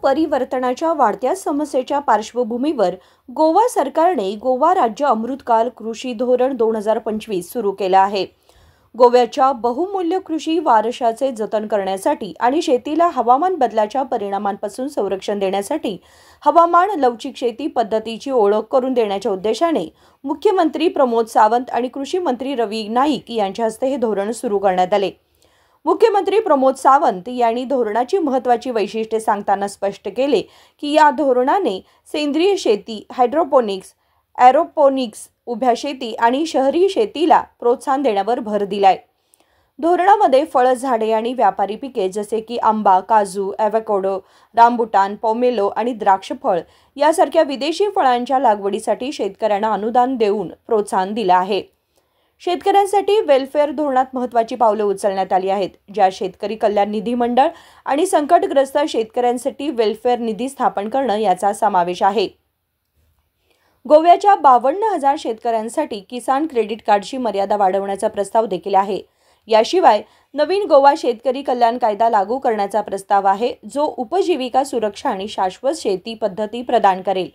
परिवर्तनाच्या वाढत्या समस्येच्या पार्श्वभूमीवर गोवा सरकारने गोवा राज्य अमृतकाल कृषी धोरण 2025 सुरू केलं आहे। गोव्याच्या बहुमूल्य कृषी वारशाचे जतन करण्यासाठी आणि शेतीला हवामान बदलाच्या परिणामांपासून संरक्षण देण्यासाठी हवामान लवचिक शेती पद्धतीची ओळख करून देण्याच्या उद्देशाने मुख्यमंत्री प्रमोद सावंत आणि कृषी मंत्री रवी नाईक यांच्या हस्ते हे धोरण सुरू करण्यात आले। मुख्यमंत्री प्रमोद सावंत यांनी धोरणाची महत्त्वाची वैशिष्ट्ये सांगताना स्पष्ट केले की या धोरणाने सेंद्रिय शेती, हायड्रोपोनिक्स, एरोपोनिक्स, उभ्या शेती आणि शहरी शेतीला प्रोत्साहन देण्यावर भर दिलाय। धोरणामध्ये फळ झाडे आणि व्यापारी पिके जसे की आंबा, काजू, एव्होकॅडो, रामबुटान, पोमेलो आणि द्राक्ष फळ यासारख्या विदेशी फळांच्या लागवडीसाठी शेतकऱ्यांना अनुदान देऊन प्रोत्साहन दिले आहे। शेतकऱ्यांसाठी वेलफेअर धोरणात महत्त्वाची पावले उचलण्यात आली आहेत, ज्या शेतकरी कल्याण निधी मंडळ आणि संकटग्रस्त शेतकऱ्यांसाठी वेलफेअर निधी स्थापन करणं याचा समावेश आहे। गोव्याच्या 52,000 शेतकऱ्यांसाठी किसान क्रेडिट कार्डची मर्यादा वाढवण्याचा प्रस्ताव देखील आहे। याशिवाय नवीन गोवा शेतकरी कल्याण कायदा लागू करण्याचा प्रस्ताव आहे, जो उपजीविका सुरक्षा आणि शाश्वत शेती पद्धती प्रदान करेल।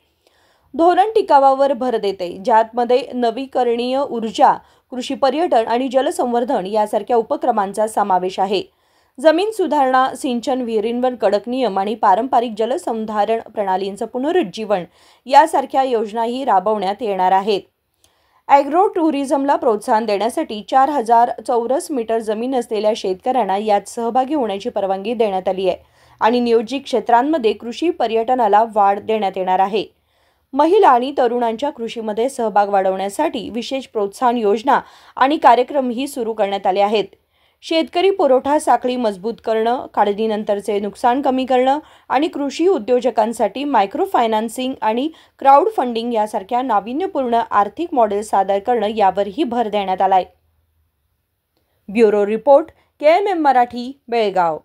धोरण टिकावावर भर देते, ज्यामध्ये नवीकरणीय ऊर्जा, कृषी पर्यटन आणि जलसंवर्धन यासारख्या उपक्रमांचा समावेश आहे। जमीन सुधारणा, सिंचन विहिरींवर कडक नियम आणि पारंपरिक जलसंधारण प्रणालींचं पुनरुज्जीवन यासारख्या योजनाही राबवण्यात येणार आहेत। ॲग्रो टुरिझमला प्रोत्साहन देण्यासाठी 4,000 चौरस मीटर जमीन असलेल्या शेतकऱ्यांना यात सहभागी होण्याची परवानगी देण्यात आली आहे आणि नियोजित क्षेत्रांमध्ये कृषी पर्यटनाला वाढ देण्यात येणार आहे। महिला आणि तरुणांच्या कृषीमध्ये सहभाग वाढवण्यासाठी विशेष प्रोत्साहन योजना आणि कार्यक्रमही सुरू करण्यात आले आहेत। शेतकरी पुरवठा साखळी मजबूत करणं, काढणीनंतरचे नुकसान कमी करणं आणि कृषी उद्योजकांसाठी मायक्रो फायनान्सिंग आणि क्राउड फंडिंग यासारख्या नाविन्यपूर्ण आर्थिक मॉडेल सादर करणं यावरही भर देण्यात आलाय। Bureau report, KMM Marathi, Belgaum.